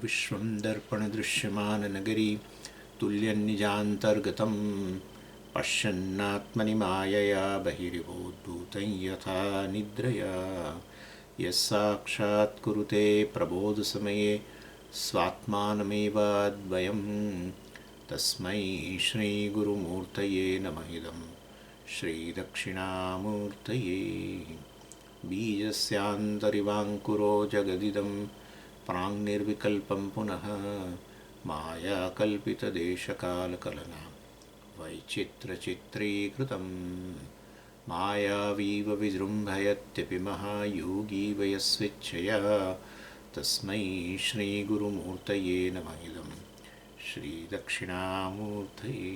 विश्वं दर्पणदृश्यमाननगरी तुल्यन्निजान्तर्गतं पश्यन्नात्मनि मायया बहिरिवोद्भूतं यथा निद्रया यस्साक्षात् कुरुते प्रबोधसमये स्वात्मानमेवाद्वयं तस्मै श्रीगुरुमूर्तये नमः इदं श्रीदक्षिणामूर्तये बीजस्यान्तरिवाङ्कुरो जगदिदं प्राङ्निर्विकल्पं पुनः मायाकल्पितदेशकालकलना वैचित्रचित्रीकृतं मायावीव विजृम्भयत्यपि महायोगी वयस्वेच्छया तस्मै श्रीगुरुमूर्तये नमः इदं श्रीदक्षिणामूर्तये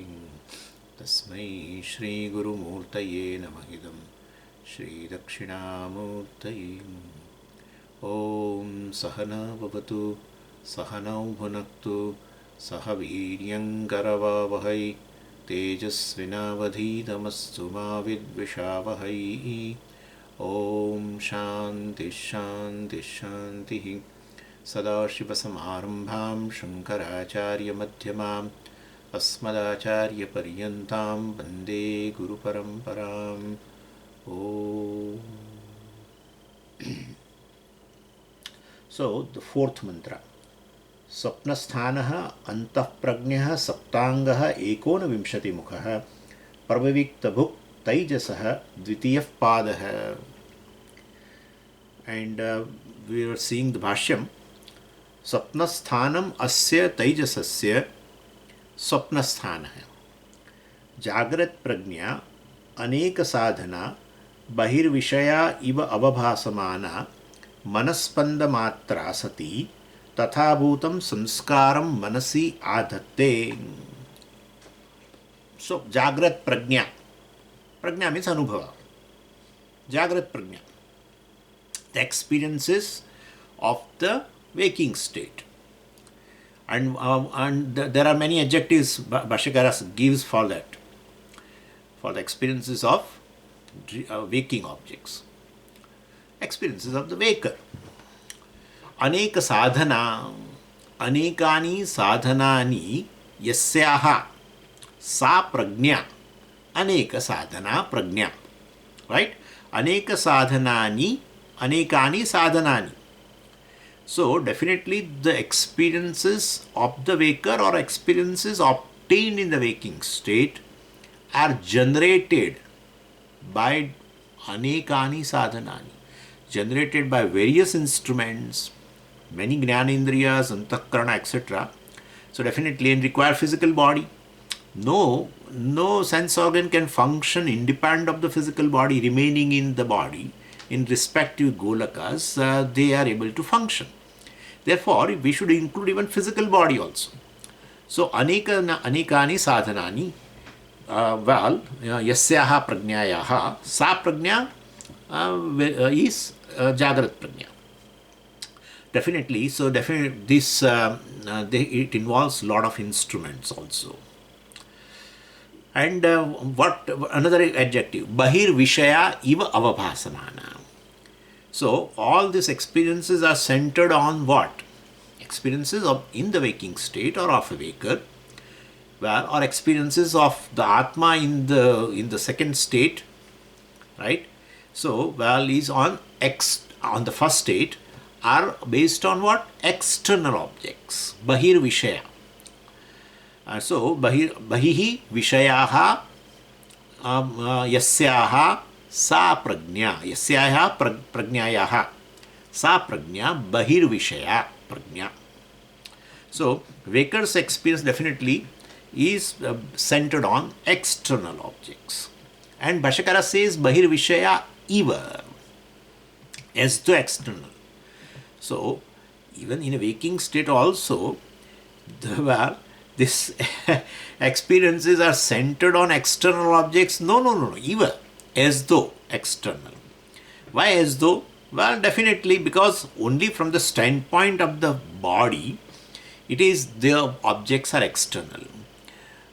तस्मै श्रीगुरुमूर्तये नमः इदं श्रीदक्षिणामूर्तये। ॐ सहना भवतु सहनौ भुनक्तु सह वीर्यङ्करवावहै तेजस्विनावधीतमस्तु मा विद्विषावहै। ॐ शान्तिः शान्तिः शान्तिः। सदाशिवसमारम्भां शङ्कराचार्यमध्यमाम् अस्मदाचार्यपर्यन्तां वन्दे गुरुपरम्पराम्। So the fourth mantra, स्वप्नस्थानः अन्तःप्रज्ञः सप्ताङ्गः एकोनविंशतिमुखः प्रविविक्तभुक् तैजसः द्वितीयः पादः. And we are seeing the bhashyam. स्वप्नस्थानम् अस्य तैजसस्य स्वप्नस्थानः जाग्रत प्रज्ञा अनेक साधना बहिर्विषया इव अवभासमाना मनस्पंदमात्रा सती तथाभूतं संस्कारं मनसि आधत्ते. So jagrat prajna, prajna means anubhava, jagrat prajna, the experiences of the waking state, and there are many adjectives Bhashyakara gives for that, for the experiences of waking objects, experiences of the waker. Aneka sadhana, anekani sadhanani yasyaha sa prajna, aneka sadhana prajna, right? Aneka sadhanani, anekani sadhanani. So definitely the experiences of the waker or experiences obtained in the waking state are generated by anekani sadhanani, generated by various instruments, many jnanendriyas, antakarana, etc. So definitely and require physical body. No sense organ can function independent of the physical body remaining in the body in respective golakas. They are able to function. Therefore we should include even physical body also. So anekani sadhanani, yasyaha prajnayaha, sa prajna is jagrat prajna. Definitely, so definitely this it involves a lot of instruments also. And what another adjective, bahir vishaya iva avabhasamana. So all these experiences are centered on what? Experiences of in the waking state or of a waker, or experiences of the Atma in the second state, right? So is on the first state are based on what? External objects, bahir vishaya. So bahihi vishayaha yasyaha sa prajna, yasyaha prajnayaha sa prajna bahir vishaya prajna. So waker's experience definitely is centered on external objects, and Bhashyakara says bahir vishaya eva, as the external. So even in a waking state also, these experiences are centered on external objects. No, eva, as though external. Why as though? Well, definitely because only from the standpoint of the body, it is the objects are external.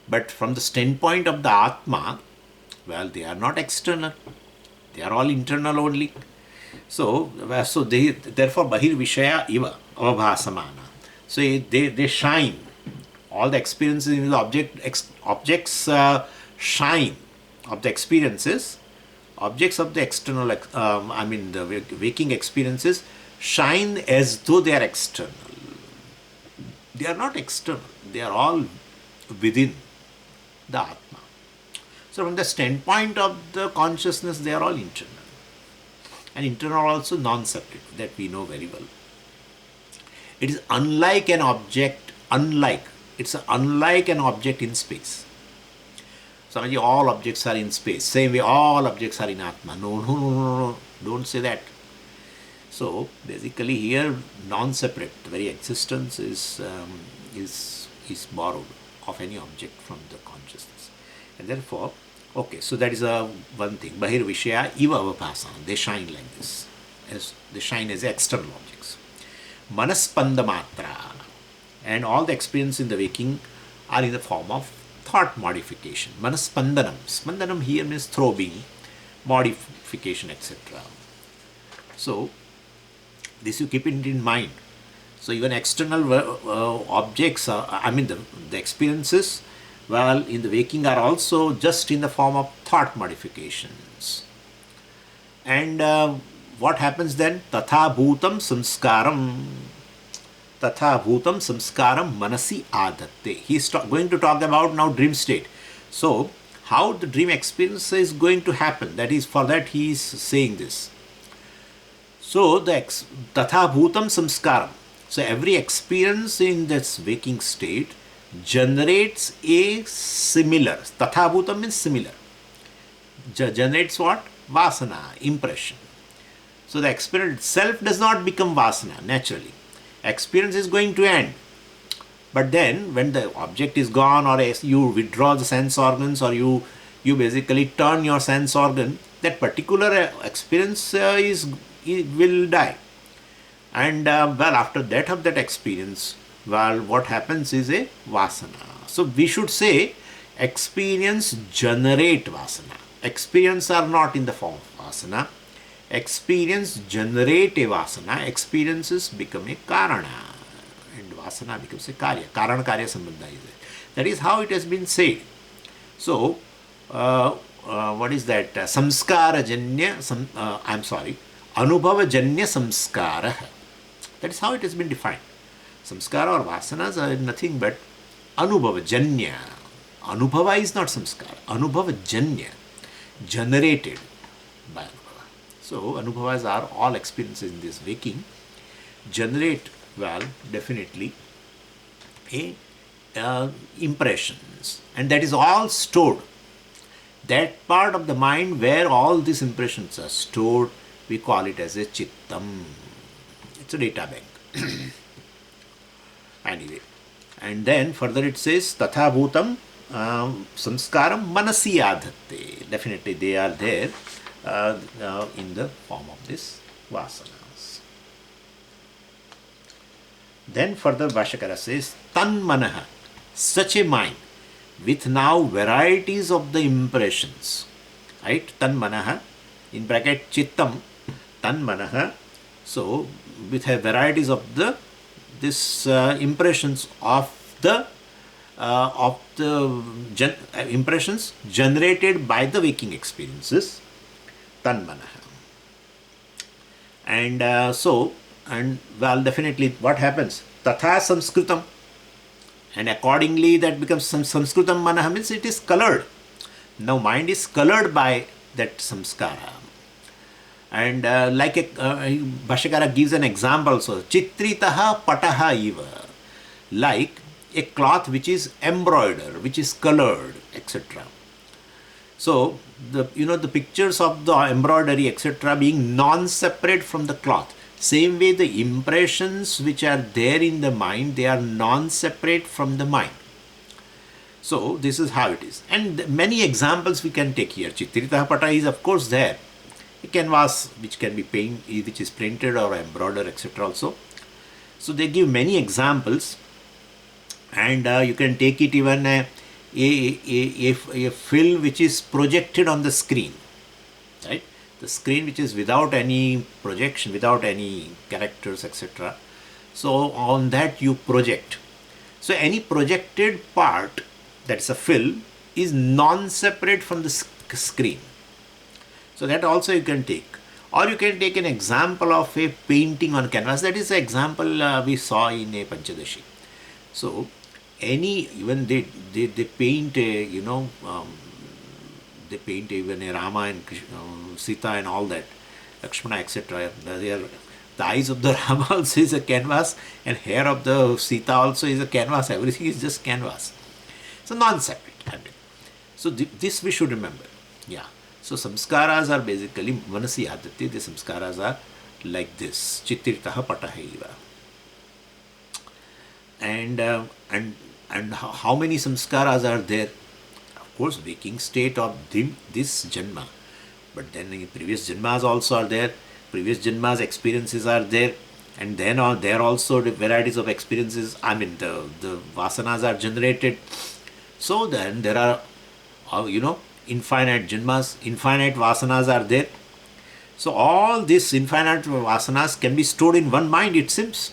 But from the standpoint of the Atma, well, they are not external. They are all internal only. So therefore, bahir vishaya iva avabhasamana. So they shine. All the experiences in the objects shine of the experiences. Objects of the external, the waking experiences shine as though they are external. They are not external. They are all within the Atma. So from the standpoint of the consciousness, they are all internal. And internal also non-separate, that we know very well. It is unlike an object, it's unlike an object in space. Samaji, all objects are in space. Same way, all objects are in Atma. No, don't say that. So basically here, non-separate, the very existence is borrowed of any object from the consciousness. And therefore, okay, so that is one thing. Bahir Vishaya Iva Avapasana. They shine like this. They shine as external objects. Manaspanda Matra. And all the experience in the waking are in the form of thought modification. Manaspandanam. Spandanam here means throbbing, modification, etc. So, this you keep it in mind. So, even external objects, the experiences, in the waking are also just in the form of thought modifications. And what happens then? Tatha bhutam samskaram. Tatha bhutam samskaram manasi adatte. He is going to talk about now dream state. So, how the dream experience is going to happen? That is, for that he is saying this. So, tatha bhutam samskaram. So, every experience in this waking state generates a similar. Tatha bhutam means similar. Generates what? Vasana, impression. So, the experience itself does not become vasana naturally. Experience is going to end. But then, when the object is gone, or you withdraw the sense organs, or you basically turn your sense organ, that particular experience will die. And after that of that experience, what happens is a vasana. So we should say experience generate vasana. Experience are not in the form of vasana. Experience generate a vasana. Experiences become a karana. And vasana becomes a karya. Karana karya sambandha is it. That is how it has been said. So, what is that? Samskara janya, Anubhava janya samskara. That is how it has been defined. Samskara or vasanas are nothing but Anubhava janya. Anubhava is not samskara. Anubhava janya. Generated by Anubhava. So, Anubhavas are all experiences in this waking. Generate, definitely impressions. And that is all stored. That part of the mind where all these impressions are stored, we call it as a chittam. It's a data bank. Anyway. And then further it says, tatha bhutam samskaram manasi adhatte. Definitely they are there in the form of this vasanas. Then further Bhashyakara says, tan manaha, such a mind with now varieties of the impressions. Right? Tan manaha, in bracket chittam, tan manaha. So, with a varieties of this impressions of the impressions generated by the waking experiences, tan manaha. And definitely what happens? Tatha samskritam. And accordingly that becomes samskritam manaha, means it is colored. Now mind is colored by that samskara. And Bhashyakara gives an example, so chitritaha pataha iva, like a cloth which is embroidered, which is colored, etc. So the pictures of the embroidery, etc., being non-separate from the cloth. Same way the impressions which are there in the mind, they are non-separate from the mind. So this is how it is. And many examples we can take here. Chitritaha pata is of course there. A canvas which can be which is printed or embroidered, etc. also. So they give many examples, and you can take it even a film which is projected on the screen, right? The screen which is without any projection, without any characters, etc. So on that you project. So any projected part, that's a film, is non-separate from the screen. So that also you can take. Or you can take an example of a painting on canvas. That is the example we saw in a Panchadashi. So even they paint a, they paint even a Rama and Sita and all that, Lakshmana, etc. The eyes of the Rama also is a canvas, and hair of the Sita also is a canvas. Everything is just canvas. So non-separate. So this we should remember. Yeah. So samskaras are basically manasi adati. The samskaras are like this. Chittirtaha patahaiva. And how many samskaras are there? Of course, waking state of this janma. But then in previous janmas also are there. Previous janmas experiences are there. And then there also the varieties of experiences. I mean, the vasanas are generated. So then there are, infinite janmas, infinite vasanas are there. So all these infinite vasanas can be stored in one mind, it seems.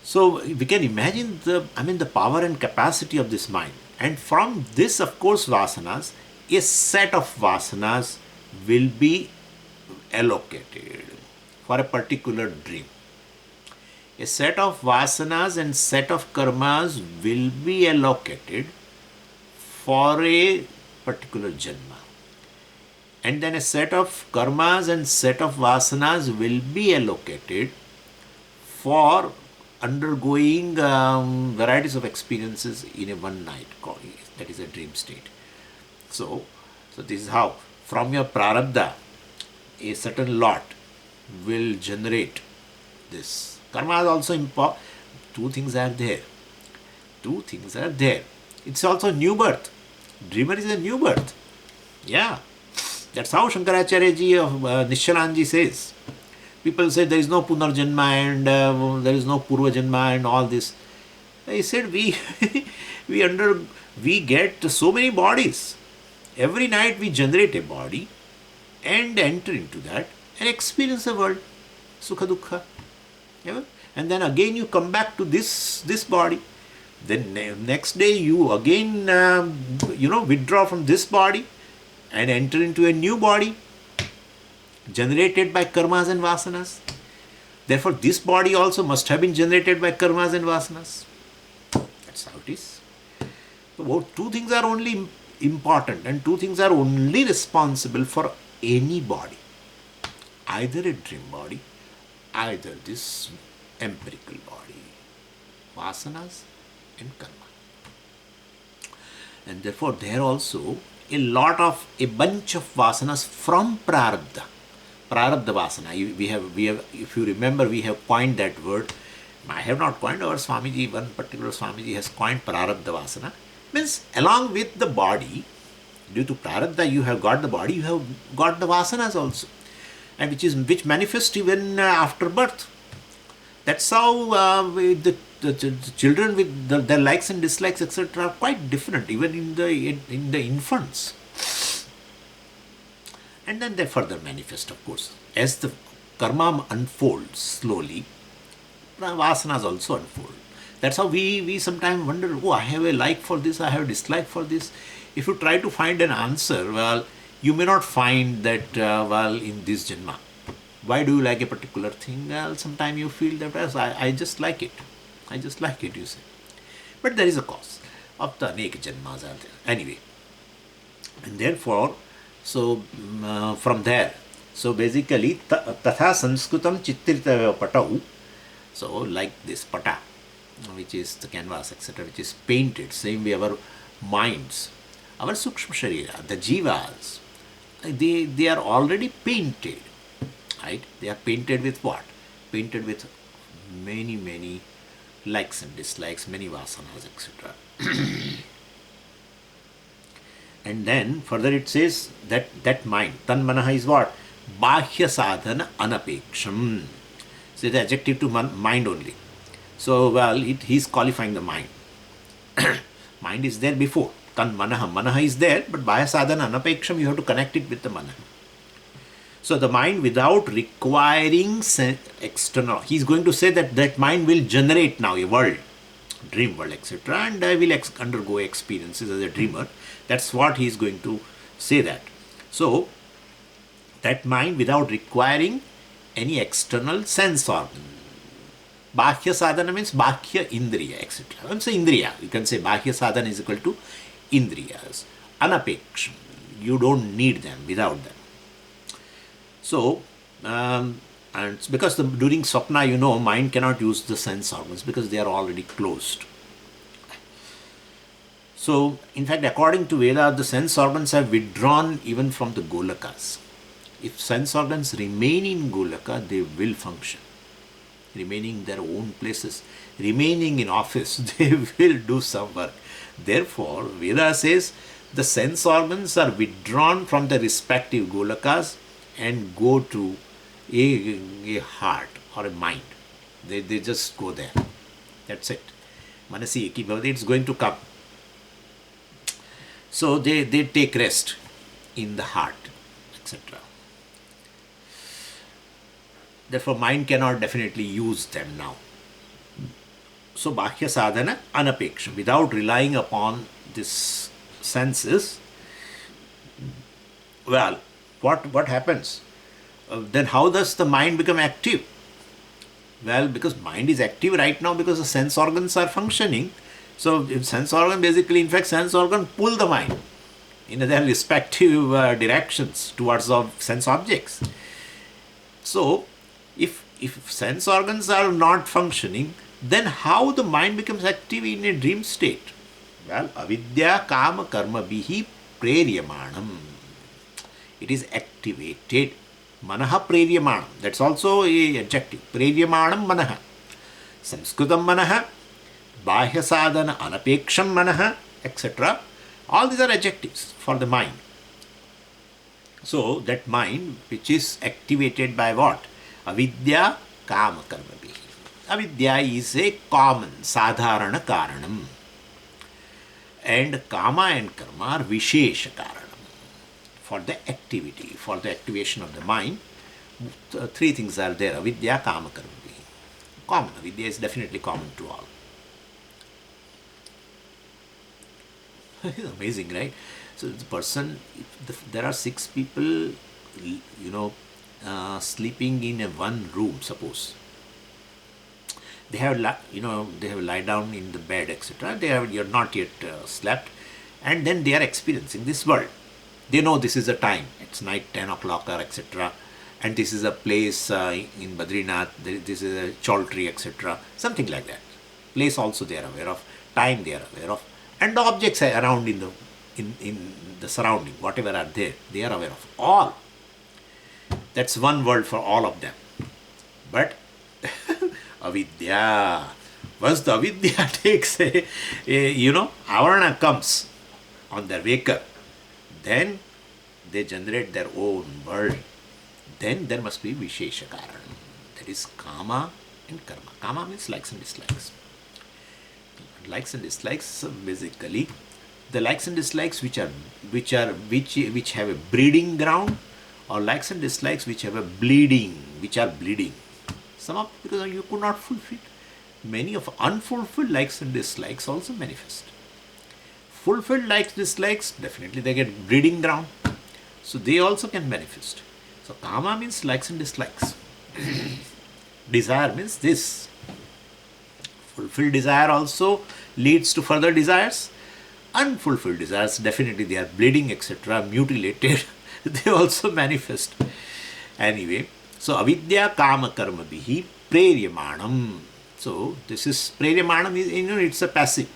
So we can imagine the power and capacity of this mind. And from this, of course, vasanas, a set of vasanas will be allocated for a particular dream. A set of vasanas and set of karmas will be allocated for a particular janma. And then a set of karmas and set of vasanas will be allocated for undergoing varieties of experiences in a one night, that is a dream state. So this is how from your prarabdha a certain lot will generate this. Karma is also important. Two things are there. It's also new birth. Dreamer is a new birth. Yeah. That's how Shankaracharya ji of Nishalanji says. People say there is no Punarjanma and there is no Purva Janma and all this. He said we get so many bodies. Every night we generate a body and enter into that and experience the world. Sukha Dukha. Yeah? And then again you come back to this body. Then next day you again withdraw from this body and enter into a new body generated by karmas and vasanas. Therefore this body also must have been generated by karmas and vasanas. That's how it is. So two things are only important and two things are only responsible for any body. Either a dream body, either this empirical body, vasanas and karma. And therefore there also a bunch of vasanas from prarabdha vasana. We have, if you remember, we have coined that word. I have not coined, our Swamiji, one particular Swamiji has coined prarabdha vasana. Means along with the body, due to prarabdha you have got the body, you have got the vasanas also, and which manifest even after birth. That's how the children with their likes and dislikes, etc., are quite different, even in the infants. And then they further manifest, of course. As the karma unfolds slowly, vasanas also unfold. That's how we sometimes wonder, I have a like for this, I have a dislike for this. If you try to find an answer, well, you may not find that, in this janma. Why do you like a particular thing? Well, sometimes you feel that, I just like it. I just like it, you say. But there is a cause. Of the anek janmas are there. Anyway. And therefore, so from there, so basically, tatha sanskritam chittirtava patau. So like this pata, which is the canvas, etc., which is painted. Same way our minds, our sukshma sharira, the jivas, they are already painted. Right? They are painted with what? Painted with many likes and dislikes, many vasanas, etc. And then further it says that mind, tan manaha, is what? Bahya sadhana anapeksham. So the adjective to mind only. So he is qualifying the mind. Mind is there before. Tan manaha. Manaha is there, but bahya sadhana anapeksham, you have to connect it with the manaha. So the mind without requiring external, he's going to say that that mind will generate now a world, dream world, etc. And I will undergo experiences as a dreamer. That's what he's going to say that. So that mind without requiring any external sense organ. Bhakya sadhana means bhakya indriya, etc. And so indriya, you can say bhakya sadhana is equal to indriyas. Anapeksham, you don't need them, without them. So, and because during swapna, mind cannot use the sense organs because they are already closed. So, in fact, according to Veda, the sense organs have withdrawn even from the Golakas. If sense organs remain in Golaka, they will function. Remaining in their own places, remaining in office, they will do some work. Therefore, Veda says the sense organs are withdrawn from the respective Golakas and go to a heart or a mind. They just go there. That's it. Manasi ekibhavati, it's going to come. So they take rest in the heart, etc. Therefore, mind cannot definitely use them now. So, Bhakya sadhana anapeksham, without relying upon this senses. Well, what happens? Then how does the mind become active? Well, because mind is active right now because the sense organs are functioning. So, if sense organ basically, in fact, sense organ pull the mind in their respective directions towards sense objects. So, if sense organs are not functioning, then how the mind becomes active in a dream state? Well, avidya kama karma bihi preryamanam. It is activated. Manaha preryamanam. That's also a adjective. Preryamanam manaha. Samskrutam manaha. Bahya sadhana anapeksham manaha, etc. All these are adjectives for the mind. So, that mind which is activated by what? Avidya kama karma bihi. Avidya is a common, sadharana karanam. And kama and karma are vishesha karanam. For the activity, for the activation of the mind, three things are there. Avidya kama karma bihi. Common. Avidya is definitely common to all. It's amazing, right? So the person, there are 6 people, sleeping in one room, suppose. They have, they have lie down in the bed, etc. You're not yet slept, and then they are experiencing this world. They know this is the time. It's night, 10 o'clock, or etc. And this is a place in Badrinath. This is a Chaultry, etc. Something like that. Place also they are aware of. Time they are aware of, and the objects are around in the surrounding, whatever are there, they are aware of all. That's one world for all of them. But avidya, once the avidya takes avarana comes on their wake-up, then they generate their own world. Then there must be vishesha karanam. That is kama and karma. Kama means likes and dislikes. Likes and dislikes, basically the likes and dislikes which have a breeding ground, or likes and dislikes which are bleeding. Some of because you could not fulfill. Many of unfulfilled likes and dislikes also manifest. Fulfilled likes, dislikes, definitely they get breeding ground. So they also can manifest. So kama means likes and dislikes. Desire means this. Fulfilled desire also leads to further desires. Unfulfilled desires, definitely they are bleeding, etc., mutilated. They also manifest. Anyway, so avidya kama karma bihi preryamanam. So this is preryamanam, it's a passive.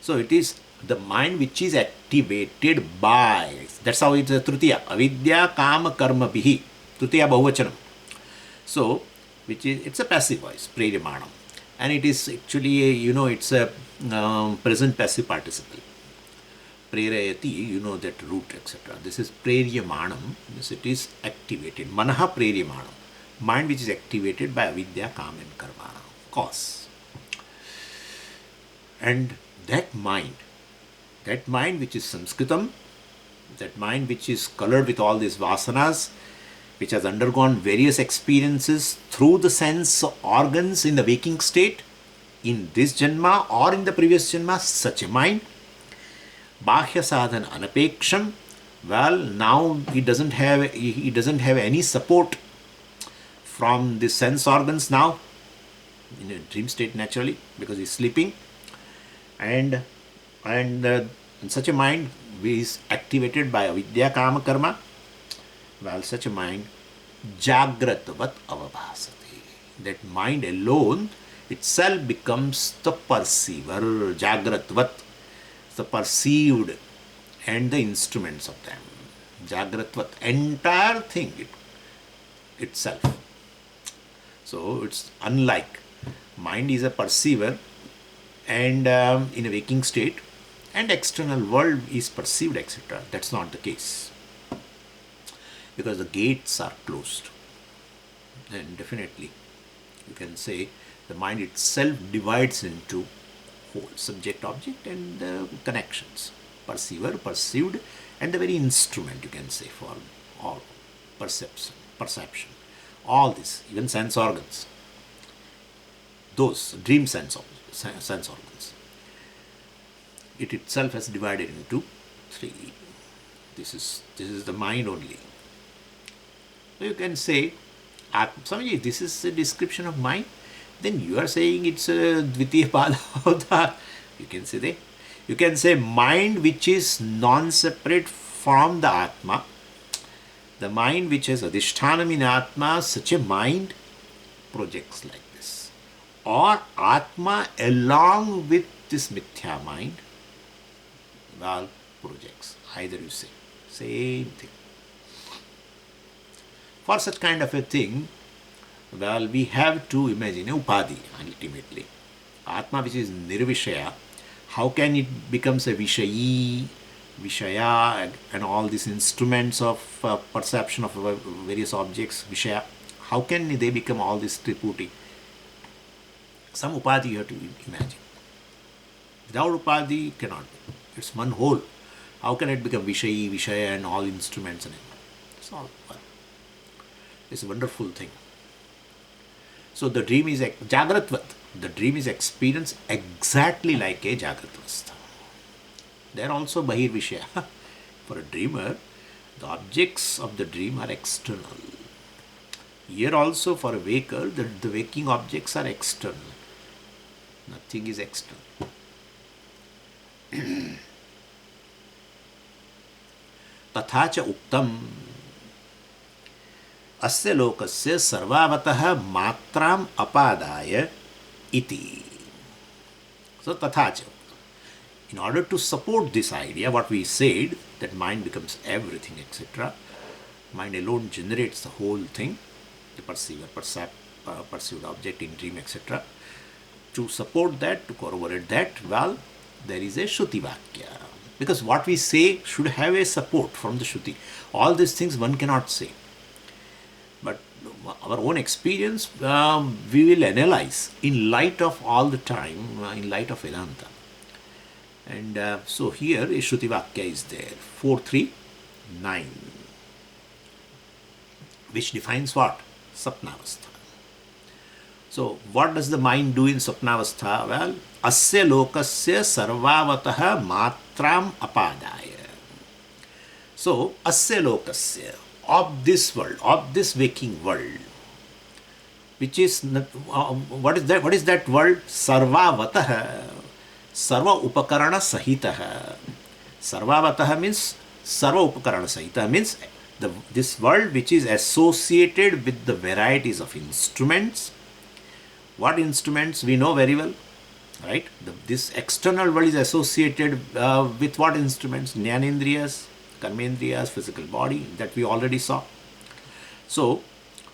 So it is the mind which is activated by. That's how it's a tritiya. Avidya kama karma bihi. Tritiya bahuvachanam. So it's a passive voice, preryamanam. And it is actually, it's a present passive participle. Prerayati, that root, etc. This is preryamanam, means it is activated. Manaha preryamanam. Mind which is activated by avidya, kama and karma. Cause. And that mind which is samskritam, that mind which is colored with all these vasanas, which has undergone various experiences through the sense organs in the waking state, in this Janma or in the previous Janma, such a mind, Bahya sadhana anapeksham, well, now he doesn't have any support from the sense organs now, in a dream state naturally, because he's sleeping, and such a mind is activated by avidya kama karma. Well, such a mind jagratvat avabhasati. That mind alone itself becomes the perceiver, jagratvat, the perceived and the instruments of them. Jagratvat, entire thing itself. So it's unlike mind is a perceiver and in a waking state, and external world is perceived, etc. That's not the case, because the gates are closed. And definitely you can say the mind itself divides into whole, subject, object, and the connections, perceiver, perceived, and the very instrument, you can say, for all perception, all this, even sense organs, those dream sense organs, it itself has divided into three. This is the mind only. So you can say, Swamiji, this is a description of mind. Then you are saying it's a Dvitiya Pada. You can say that. You can say mind which is non-separate from the Atma. The mind which has Adhishthanam in Atma, such a mind projects like this. Or Atma along with this Mithya mind, well, projects. Either you say. Same thing. For such kind of a thing, well, we have to imagine a Upadhi ultimately. Atma which is Nirvishaya, how can it becomes a Vishayi, Vishaya, and all these instruments of perception of various objects, Vishaya, how can they become all this Triputi? Some Upadhi you have to imagine. Without Upadhi, cannot be. It's one whole. How can it become Vishayi, Vishaya, and all instruments and everything? It's all one. It's a wonderful thing. So the dream is Jagratvat. The dream is experienced exactly like a Jagratavastha. There also Bahir Vishaya. For a dreamer, the objects of the dream are external. Here also for a waker, the waking objects are external. Nothing is external. Tathacha uktam asya lokasya sarvavatah matram apadaya iti. So tathacha. In order to support this idea, what we said, that mind becomes everything, etc. Mind alone generates the whole thing, the perceiver, perceived object in dream, etc. To support that, to corroborate that, well, there is a Shruti Vakya. Because what we say should have a support from the Shruti. All these things one cannot say. But our own experience, we will analyze in light of all the time, in light of Vedanta. And so here a Shruti Vakya is there, 439, which defines what? Sapnavastha. So what does the mind do in Sapnavastha? Well, asya lokasya sarvavatah matram apadaya. So asya lokasya, of this world, of this waking world, which is, what is that? What is that world? Sarvavatah. Sarva upakarana sahitah. Sarvavatah means sarva upakarana sahitah, means this world which is associated with the varieties of instruments. What instruments? We know very well, right? This external world is associated with what instruments? Jnanendriyas, karmendriyas, physical body, that we already saw. So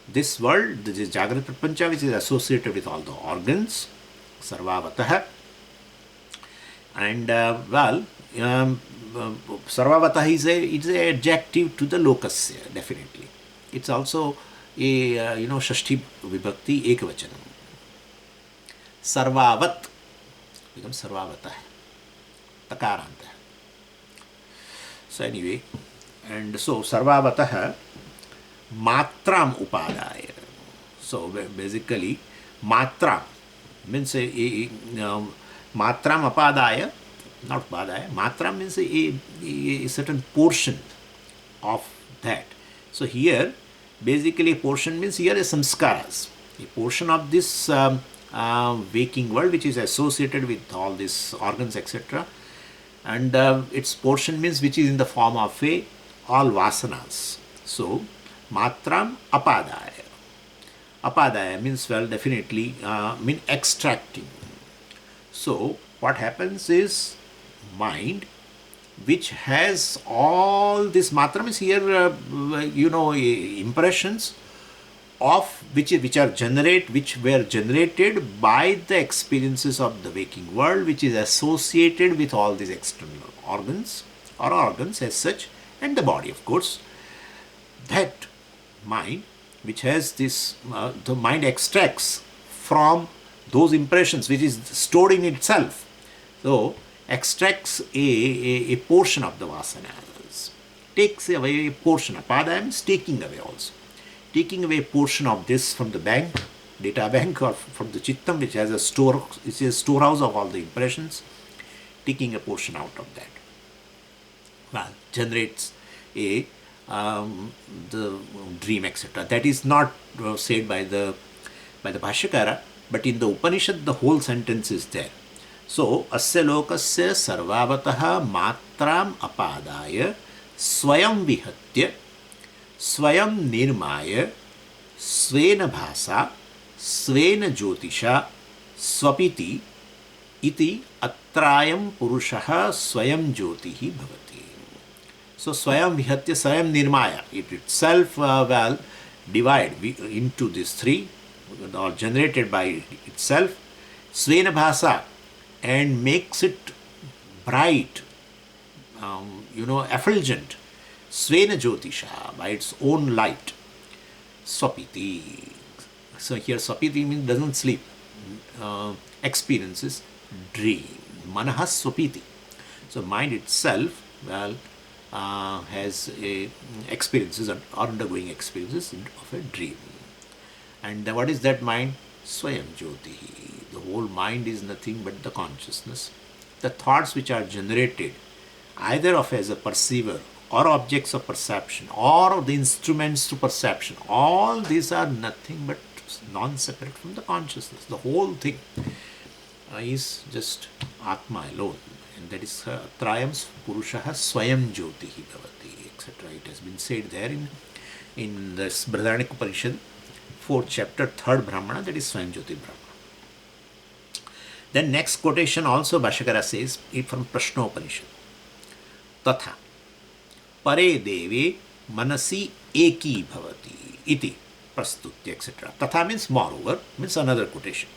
this world, this is Jagrat Prapancha, which is associated with all the organs, sarvavatah. And sarvavatah is a adjective to the lokasya, definitely. It's also a shashti vibhakti ekavachanam. Sarvavat becomes sarvavatah, takarantah. So anyway, and so sarvavatah matram upadaya. So basically, matram means matram apadaya, not upadaya. Matram means a certain portion of that. So here, basically, portion means here is samskaras, a portion of this waking world which is associated with all these organs, etc. And its portion means which is in the form of a all vasanas. So matram apadaya. Apadaya means, well, definitely mean extracting. So what happens is mind, which has all this matram is here, impressions of which were generated by the experiences of the waking world, which is associated with all these external organs or organs as such, and the body, of course. That mind, which has this, the mind extracts from those impressions which is stored in itself. So extracts a portion of the vasanas, takes away a portion. Apadaya means taking away also. Taking away a portion of this from the bank, data bank, or from the chittam, which has a storehouse of all the impressions, taking a portion out of that. Well, generates a the dream, etc. That is not said by the Bhashyakara, but in the Upanishad the whole sentence is there. So, asya lokasya sarvavataha matram apadaya swayam vihatya swayam nirmaya svena bhasa svena jyotisha swapiti iti atrayam purushaha swayam jyotihi bhavati. So swayam vihatya swayam nirmaya, it itself divide into these three, or generated by itself, svena bhasa, and makes it bright, effulgent, svena jyotisha, by its own light, swapiti. So here swapiti means doesn't sleep, experiences dream, manaha swapiti. So mind itself, has experiences or undergoing experiences of a dream. And what is that mind? Swayam Jyoti. The whole mind is nothing but the consciousness. The thoughts which are generated either of as a perceiver or objects of perception or the instruments to perception, all these are nothing but non-separate from the consciousness. The whole thing is just Atma alone. And that is Trayam Purushaha Swayam Jyotihi Bhavati, etc. It has been said there in the Brihadaranyaka Upanishad, 4th chapter, 3rd Brahmana, that is Swayam Jyoti Brahmana. Then next quotation also Bhashyakara says from Prashna Upanishad. Tatha pare deve manasi eki bhavati iti prastutya, etc. Tatha means moreover, means another quotation.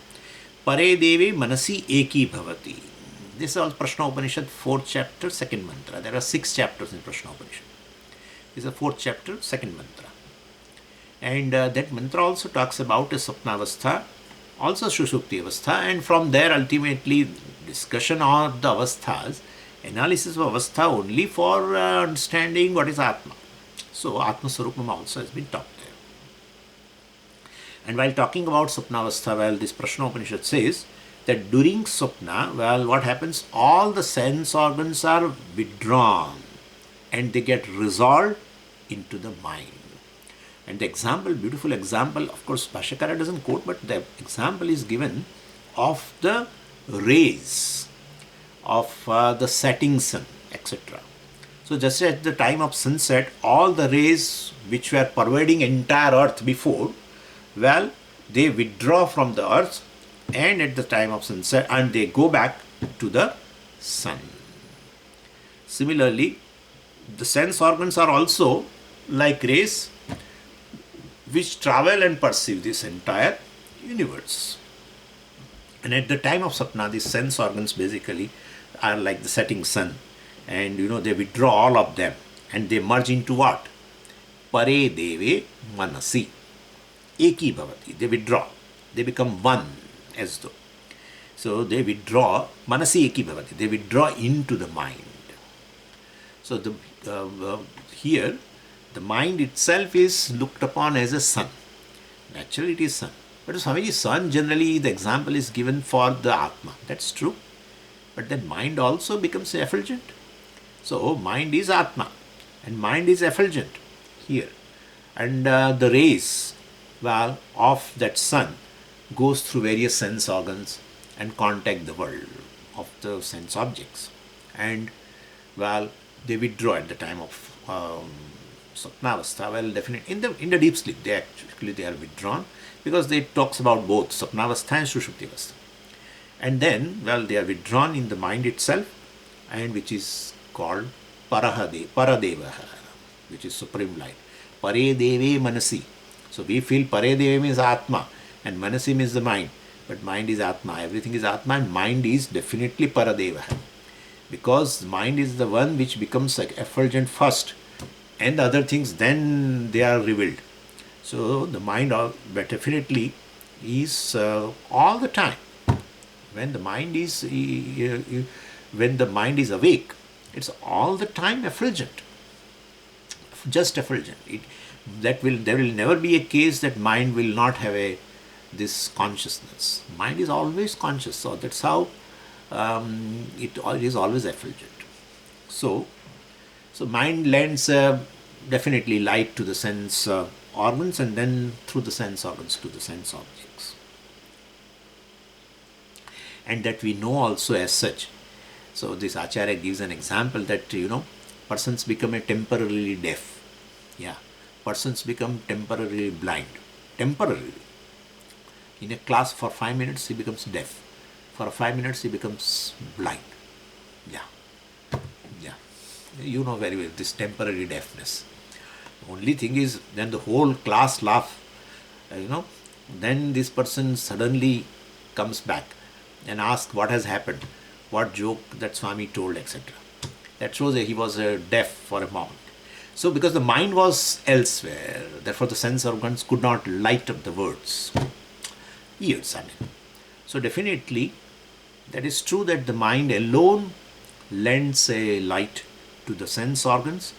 Pare deve manasi eki bhavati. This is all Prashna Upanishad, 4th chapter, 2nd mantra. There are 6 chapters in Prashna Upanishad. This is the 4th chapter, 2nd mantra. And that mantra also talks about a swapnavastha, also Sushupti avastha, and from there ultimately discussion of the avasthas, analysis of avastha only for understanding what is Atma. So Atma Swarupam also has been taught there. And while talking about swapnavastha, well, this Prashna Upanishad says that during swapna, well, what happens? All the sense organs are withdrawn and they get resolved into the mind. And the example, beautiful example, of course, Bhashyakara doesn't quote, but the example is given of the rays of the setting sun, etc. So just at the time of sunset, all the rays which were pervading entire earth before, well, they withdraw from the earth, and at the time of sunset, and they go back to the sun. Similarly, the sense organs are also like rays which travel and perceive this entire universe. And at the time of sapna, these sense organs basically are like the setting sun, and they withdraw all of them and they merge into what? Pare deve manasi eki bhavati. They withdraw, they become one, as though. So they withdraw, manasi eki bhavati, they withdraw into the mind. So here The mind itself is looked upon as a sun. Naturally, it is sun. But Swamiji, sun generally the example is given for the Atma. That's true. But then mind also becomes effulgent. So mind is Atma and mind is effulgent here. And the rays, well, of that sun goes through various sense organs and contact the world of the sense objects. And well, they withdraw at the time of swapnavastha. Well, definitely in the deep sleep they are withdrawn, because they talks about both swapnavastha and sushuptivastha. And then, well, they are withdrawn in the mind itself, and which is called paradevaha, which is supreme light. Pare deve manasi. So we feel pare deve means Atma and manasi means the mind. But mind is Atma, everything is Atma, and mind is definitely paradevaha. Because mind is the one which becomes like effulgent first, and the other things then they are revealed. So the mind definitely is all the time. When the mind is awake, it's all the time effulgent, just effulgent. There will never be a case that mind will not have this consciousness. Mind is always conscious, so that's how it is always effulgent. So mind lends definitely light to the sense organs, and then through the sense organs to the sense objects. And that we know also as such. So this Acharya gives an example that, persons become temporarily deaf. Yeah. Persons become temporarily blind. Temporarily. In a class for 5 minutes he becomes deaf. For 5 minutes he becomes blind. Yeah. Yeah. You know very well this temporary deafness. The only thing is, then the whole class laugh. Then this person suddenly comes back and asks what has happened, what joke that Swami told, etc. That shows that he was deaf for a moment. So because the mind was elsewhere, therefore the sense organs could not light up the words. Ears, So definitely that is true that the mind alone lends a light to the sense organs,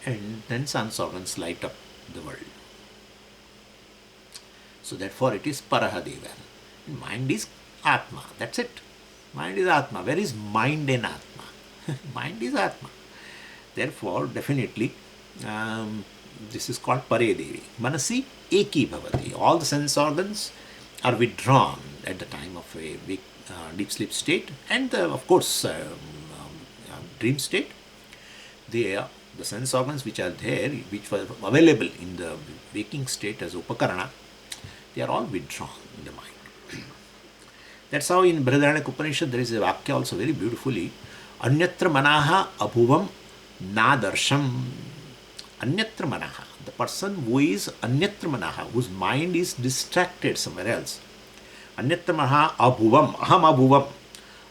and then sense organs light up the world. So therefore it is Parahadeva. Mind is Atma. That's it. Mind is Atma. Where is mind in Atma? Mind is Atma. Therefore, definitely, this is called Pare Devi. Manasi Eki Bhavati. All the sense organs are withdrawn at the time of a deep sleep state, and of course dream state. The sense organs which are there, which were available in the waking state as Upakarana, they are all withdrawn in the mind. That's how in Bridhanyak Upanishad there is a Vakya also very beautifully. Anyatra manaha abhuvam nadarsham. Anyatra manaha. The person who is anyatra manaha, whose mind is distracted somewhere else. Anyatra manaha abhuvam. Aham abhuvam.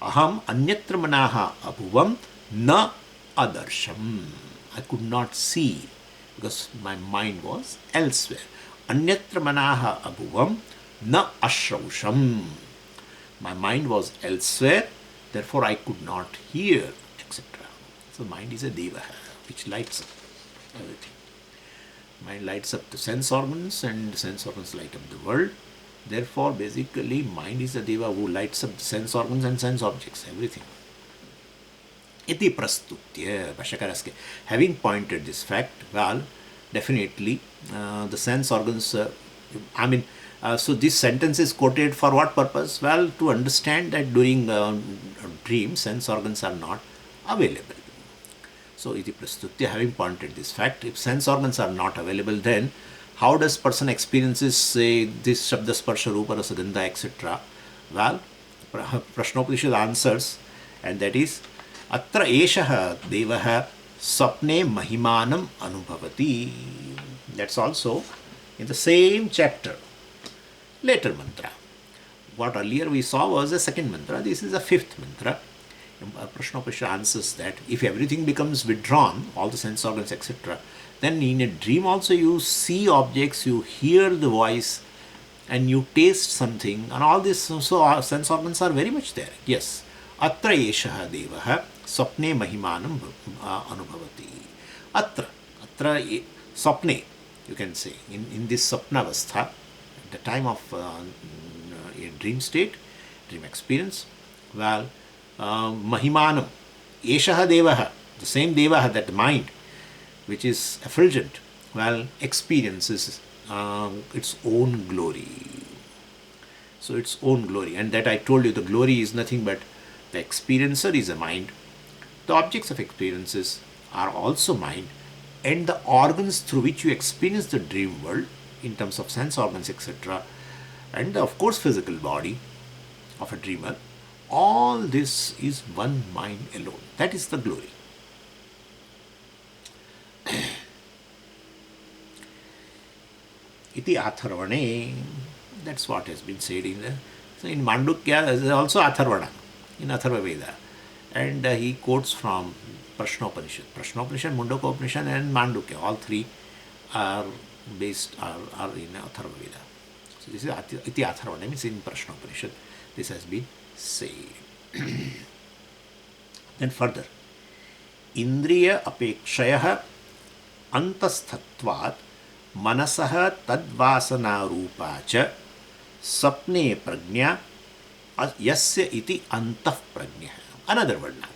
Aham anyatra manaha abhuvam na adarsham. I could not see because my mind was elsewhere. Anyatra manaha abhuvam na ashrausham. My mind was elsewhere, therefore I could not hear, etc. So mind is a deva which lights up everything. Mind lights up the sense organs, and the sense organs light up the world. Therefore, basically, mind is a deva who lights up the sense organs and sense objects, everything. Iti prastutya, Bhashyakaraske. Having pointed this fact, well, definitely the sense organs, so this sentence is quoted for what purpose? Well, to understand that during dream, sense organs are not available. So, iti prastutya, having pointed this fact, if sense organs are not available, then how does person experiences, say, this Shabda Sparsha Rupa Rasa Gandha, etc.? Well, Prashnopanishad answers, and that is, Atra eshaha devaha swapne mahimanam anubhavati. That's also in the same chapter. Later mantra. What earlier we saw was the second mantra. This is the fifth mantra. Prashnopanishad answers that if everything becomes withdrawn, all the sense organs, etc., then in a dream also you see objects, you hear the voice, and you taste something, and all this. So our sense organs are very much there. Yes. Atra eshaha devaha swapne mahimanam anubhavati. Atra swapne, you can say, in this swapna avastha, at the time of a dream state, dream experience, well, mahimanam, eshaha devaha, the same devaha, that mind which is effulgent, well, experiences its own glory. So its own glory, and that I told you, the glory is nothing but the experiencer is a mind, the objects of experiences are also mind, and the organs through which you experience the dream world in terms of sense organs, etc., and of course physical body of a dreamer, all this is one mind alone. That is the glory. Iti atharvane, that's what has been said in the, so in Mandukya there is also atharvana in Atharva Veda, and he quotes from Upanishad, Mandukya Upanishad and Mandukya, all three are based are in Atharva Veda. So this is iti atharvana, means in Upanishad this has been said. Then further, indriya apekshayah antasthatvat manasah tadvasana rupa cha swapne prajna yasya iti antah prajna. Another word now.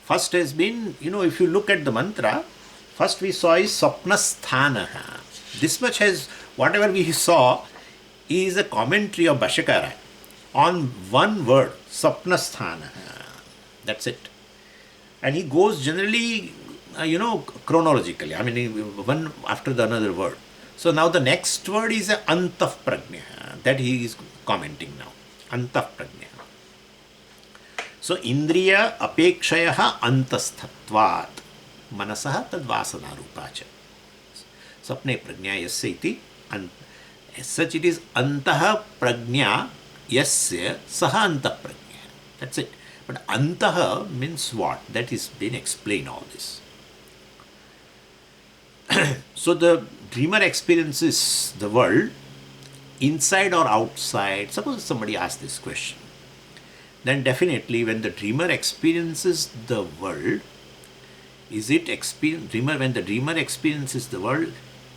First has been, if you look at the mantra, first we saw is swapnasthana. This much has, whatever we saw is a commentary of Bhashyakara on one word, swapnasthana. That's it. And he goes generally, chronologically, I mean, one after the another word. So now the next word is antah prajna, that he is commenting now. Antah prajna. So indriya apekshayah antasthatvat manasah tadvasana rupacha. Swapne prajna yasya iti. As such it is antah prajna yasya saha antah prajna. That's it. But antah means what? That is been explained all this. So the dreamer experiences the world inside or outside. Suppose somebody asks this question, then definitely when the dreamer experiences the world, is it when the dreamer experiences the world,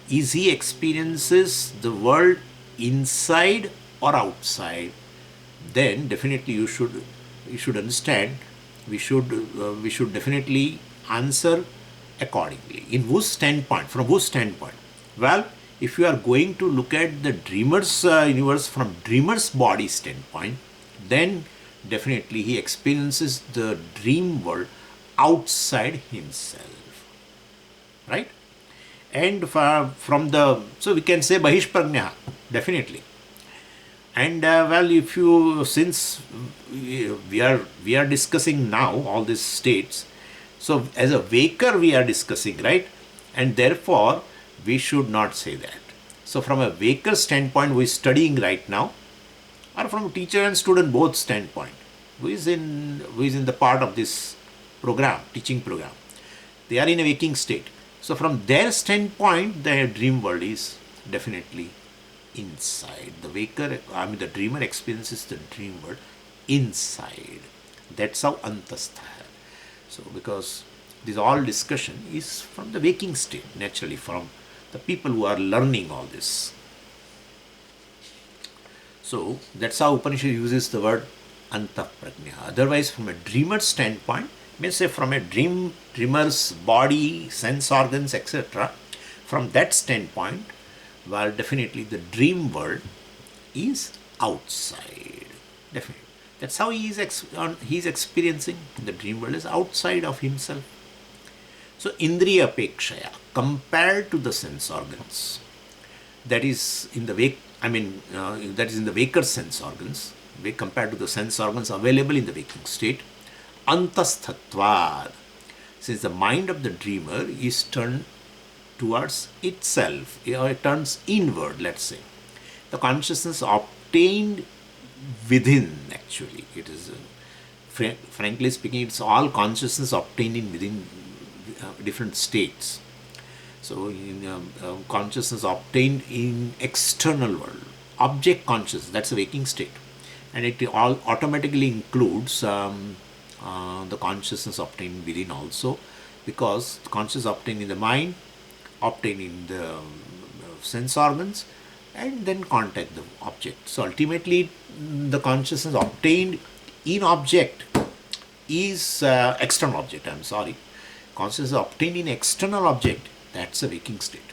is he experiences the world inside or outside? Then definitely you should understand, we should definitely answer accordingly. In whose standpoint? From whose standpoint? Well, if you are going to look at the dreamer's universe from dreamer's body standpoint, then definitely he experiences the dream world outside himself. Right? And so we can say Bahish Prajna, definitely. And if you, since we are discussing now all these states, so as a waker we are discussing, right? And therefore we should not say that. So from a waker standpoint we are studying right now, or from teacher and student both standpoint, who is in the part of this program, teaching program, they are in a waking state. So from their standpoint, their dream world is definitely inside. The dreamer experiences the dream world inside. That's how antastha. So because this all discussion is from the waking state, naturally from the people who are learning all this. So that's how Upanishad uses the word antah prajna. Otherwise, from a dreamer's standpoint, means say from a dreamer's body, sense organs, etc., from that standpoint, well, definitely the dream world is outside. Definitely. That's how he is experiencing. The dream world is outside of himself. So indriya apekshaya, compared to the sense organs, that is in the waker's sense organs, compared to the sense organs available in the waking state, antasthatvad, since the mind of the dreamer is turned towards itself, or it turns inward, let's say. The consciousness obtained within, actually. It is, frankly speaking, it's all consciousness obtained within different states. So, consciousness obtained in external world, object consciousness, that's a waking state. And it all automatically includes the consciousness obtained within also, because consciousness obtained in the mind obtained in the sense organs, and then contact the object. So ultimately, the consciousness obtained in object is external object. I'm sorry. Consciousness obtained in external object, that's a waking state.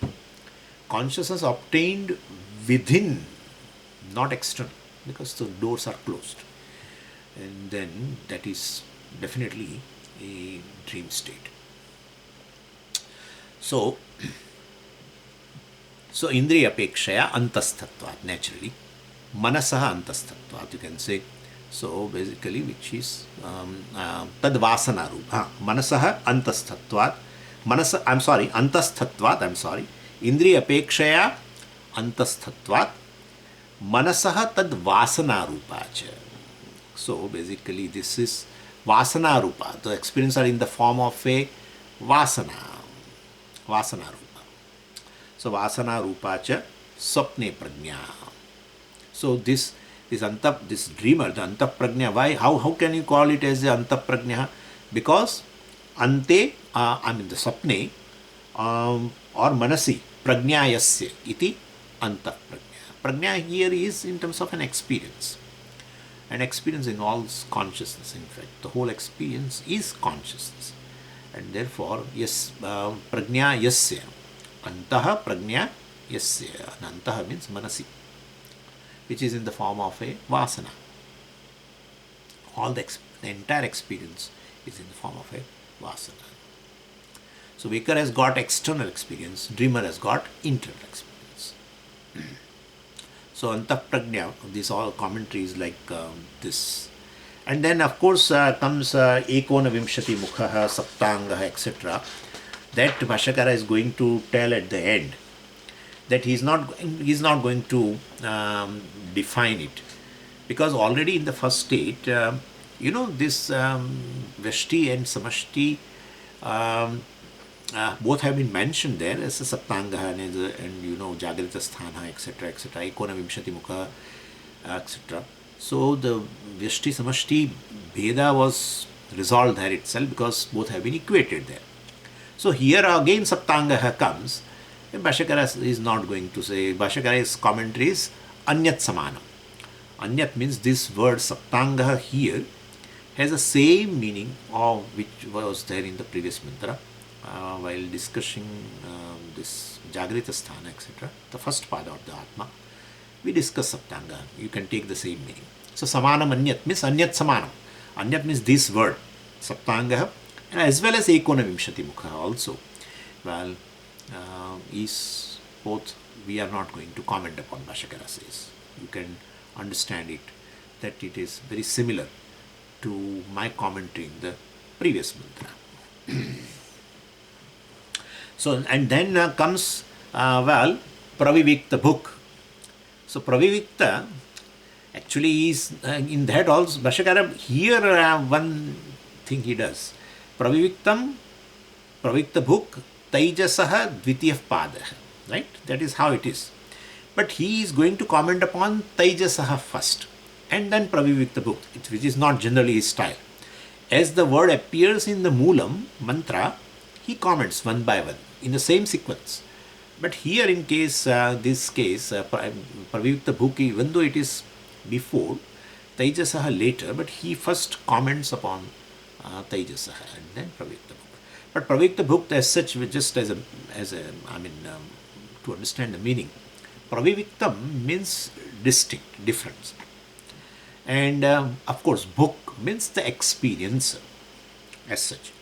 Consciousness obtained within, not external, because the doors are closed. And then that is definitely a dream state. So indriya apekshaya antasthatvat, naturally. Manasaha antasthatvat, you can say. So basically, which is tad vasana rupa. Manasaha antasthatvat. Antasthatvat, Indriya apekshaya antasthatvat. Manasaha tad vasana rupa cha. So basically, this is vasana rupa. The experience are in the form of a vasana. Vasana rupa. So vasana rupa cha swapne prajna. So this dreamer, the antaprajna, why? How can you call it as the antaprajna? Because ante, the swapne or manasi prajnayasya iti antaprajna. Prajna here is in terms of an experience. An experience involves consciousness, in fact. The whole experience is consciousness. And therefore, yes, prajna yasya. Antaha prajna yasya. And antaha means manasi, which is in the form of a vasana. The entire experience is in the form of a vasana. So waker has got external experience, dreamer has got internal experience. So antaprajna, these all commentaries like this. And then of course comes ekona vimshati mukhaha, saptangaha, etc. That Bhashyakara is going to tell at the end. That he is not going to define it, because already in the first state, this Vyashti and Samashti both have been mentioned there as a Saptangaha and Jagrita Sthana, etc., etc., Ekona Vimshati Mukha, etc. So the Vyashti Samashti Bheda was resolved there itself because both have been equated there. So here again Saptangaha comes. Bhashyakara is not going to say. Bhashyakara's commentary is Anyat Samanam. Anyat means this word Saptangaha here has the same meaning of which was there in the previous mantra while discussing this Jagrita Sthana, etc. The first part of the Atma, we discuss Saptangaha. You can take the same meaning. So Samanam Anyat means Anyat Samanam. Anyat means this word Saptangaha, and as well as Ekona Vimshati Mukha also. Well, is both, we are not going to comment upon. Bhashyakara says. You can understand it that it is very similar to my commentary in the previous mantra. So, and then comes, Pravivikta book. So, Pravivikta actually is, in that also, Bhashyakara, here one thing he does. Pravivikta book, Taijasaha Dvitiyah Padaha. Right? That is how it is. But he is going to comment upon Taijasaha first and then Pravivikta book, which is not generally his style. As the word appears in the Moolam mantra, he comments one by one in the same sequence. But here in this case, Pravivikta book, even though it is before, Taijasaha later, but he first comments upon Taijasaha and then Pravivikta book. But Pravivikta book as such, just as to understand the meaning, Praviviktam means distinct, difference. And of course, book means the experience as such.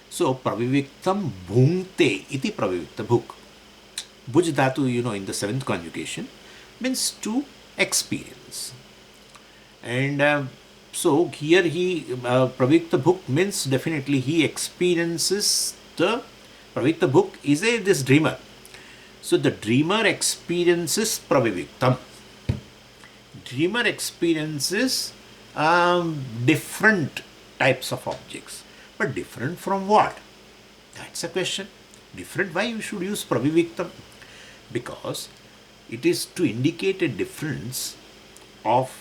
So, Praviviktam bhungte iti Pravivikta book. Bhuj dhatu, in the seventh conjugation, means to experience. And so, here Pravivikta book means definitely he experiences the Pravivikta book is this dreamer. So, the dreamer experiences Praviviktam. Dreamer experiences different types of objects. But different from what? That's a question. Different, why you should use Praviviktam? Because it is to indicate a difference of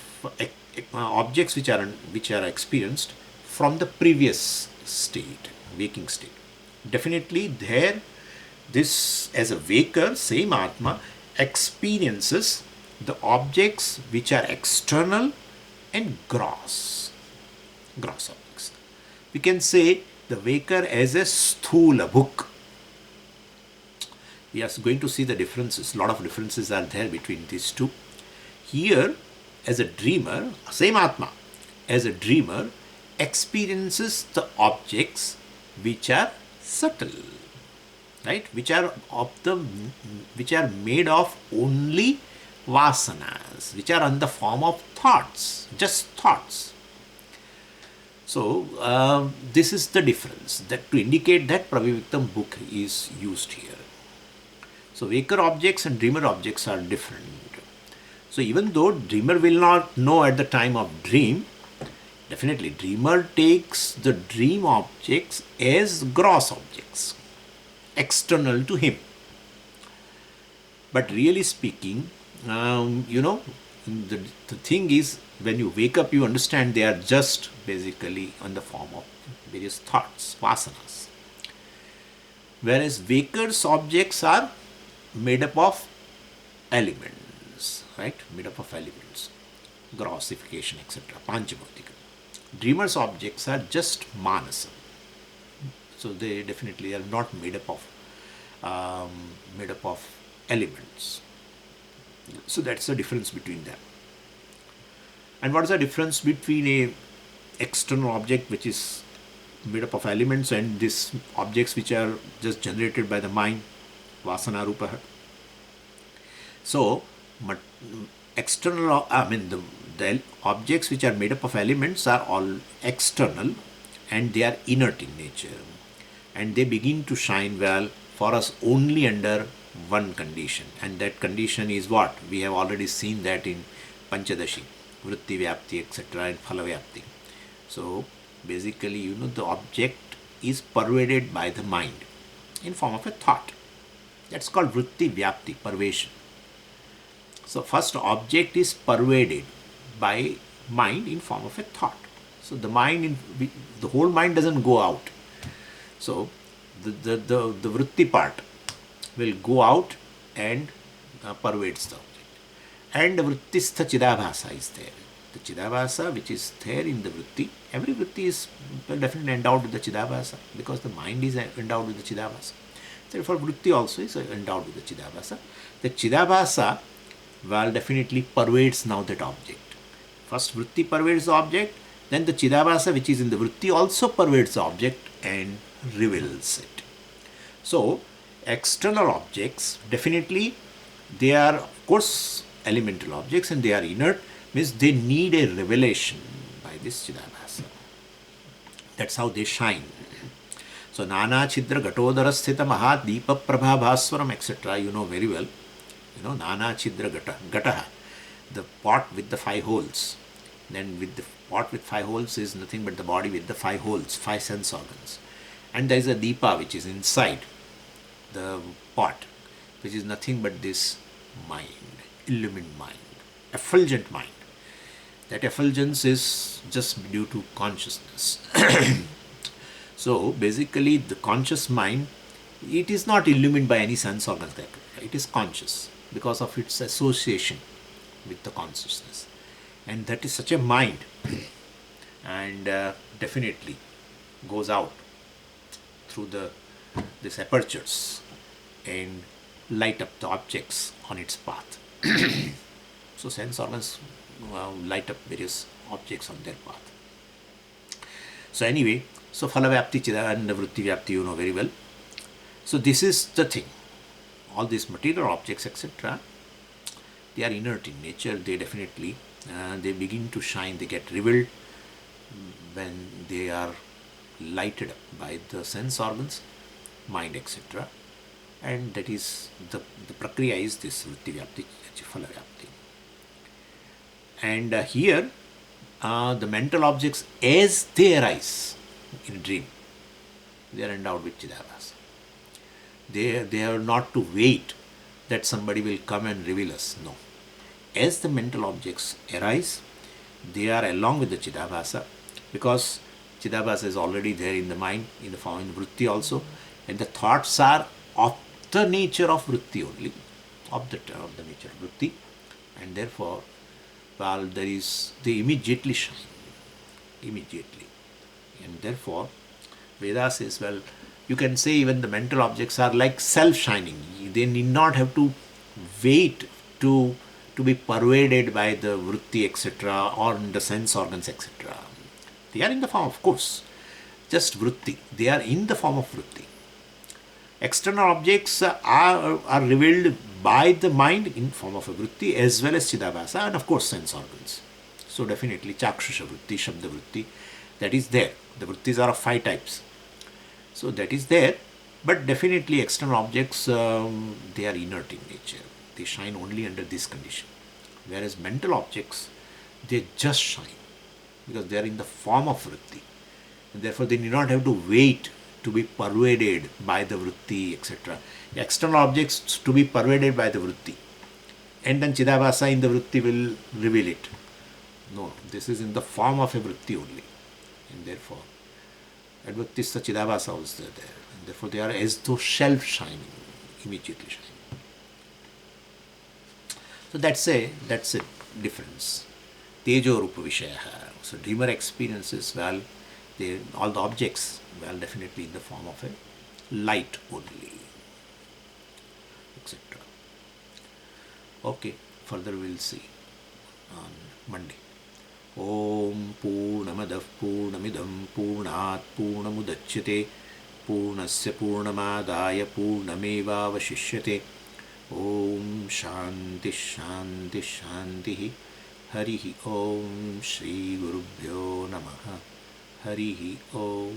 objects which are experienced from the previous state, waking state. Definitely there This, as a waker, same Atma experiences the objects which are external and gross objects. We can say the waker as a sthula book. We are going to see the differences. A lot of differences are there between these two. Here, as a dreamer, same Atma, as a dreamer, experiences the objects which are subtle, right? Which are made of only vasanas, which are in the form of thoughts, just thoughts. So this is the difference, that to indicate that Praviviktam book is used here. So waker objects and dreamer objects are different. So even though dreamer will not know at the time of dream, definitely dreamer takes the dream objects as gross objects, external to him. But really speaking, the thing is, when you wake up, you understand they are just basically in the form of various thoughts, vasanas. Whereas waker's objects are made up of elements, right? Made up of elements, grossification, etc. Panchabhautika. Dreamer's objects are just manasa. So they definitely are not made up of elements. So that's the difference between them. And what is the difference between a external object which is made up of elements and these objects which are just generated by the mind, vasana rupa? So external, the objects which are made up of elements are all external and they are inert in nature, and they begin to shine well for us only under one condition, and that condition is what? We have already seen that in Panchadashi, Vritti Vyapti, etc., and Phala Vyapti. So basically, the object is pervaded by the mind in form of a thought. That's called Vritti Vyapti, pervasion. So first object is pervaded by mind in form of a thought. So the whole mind doesn't go out. So the vritti part will go out and pervades the object. And the vrittistha chidabhasa is there. The chidabhasa which is there in the vritti, every vritti is definitely endowed with the chidabhasa because the mind is endowed with the chidabhasa. Therefore vritti also is endowed with the chidabhasa. The chidabhasa definitely pervades now that object. First vritti pervades the object, then the chidabhasa which is in the vritti also pervades the object and reveals it. So external objects, definitely they are of course elemental objects and they are inert, means they need a revelation by this chidabhasa. That's how they shine. So nana chidra gatodara sthita maha deepa prabha bhaswaram, etc. You know very well. Nana chidra gataha, the pot with the 5 holes. Then with the pot with 5 holes is nothing but the body with the 5 holes, 5 sense organs. And there is a deepa which is inside the pot, which is nothing but this mind, illumined mind, effulgent mind. That effulgence is just due to consciousness. So basically the conscious mind, it is not illumined by any sense organs. It is conscious because of its association with the consciousness. And that is such a mind and definitely goes out through these apertures and light up the objects on its path. So sense organs light up various objects on their path. So anyway, so Phala Vyapti, Chida and Vritti Vyapti you know very well. So this is the thing. All these material objects, etc., they are inert in nature. They definitely, they begin to shine, they get revealed when they are lighted up by the sense organs, mind, etc. And that is, the prakriya is this vritti vyapti, phala vyapti. And here, the mental objects as they arise in a dream, they are endowed with chidabhasa. They are not to wait that somebody will come and reveal us. No. As the mental objects arise, they are along with the chidabhasa, because chidabhasa is already there in the mind, in the form of vritti also, and the thoughts are of the nature of vritti only, of the nature of vritti, and therefore, well, they immediately shine, immediately, and therefore, Veda says, well, you can say even the mental objects are like self-shining. They need not have to wait to be pervaded by the vritti, etc., or in the sense organs, etc. They are in the form, of course, just vritti. They are in the form of vritti. External objects are revealed by the mind in form of a vritti as well as chidabhasa, and of course sense organs. So definitely chakshusha vritti, shabda vritti, that is there. The vrittis are of 5 types. So that is there, but definitely external objects, they are inert in nature. They shine only under this condition. Whereas mental objects, they just shine because they are in the form of vritti. And therefore they need not have to wait to be pervaded by the vritti, etc. External objects to be pervaded by the vritti. And then chidabhasa in the vritti will reveal it. No, this is in the form of a vritti only. And therefore, Advaita chidabhasa also there. And therefore they are as though self-shining, immediately shining. So that's a difference. Tejo rupa vishayaha. So dreamer experiences, well, all the objects, well, definitely in the form of a light only, etc. Okay, further we'll see on Monday. Om Purnamadav Purnamidam Purnat Purnamudachyate Purnasya Purnamadaya Purnameva Vashishyate. Om Shanti Shanti Shanti. Harihi Om Shri Gurubhyo Namaha. Harihi Om.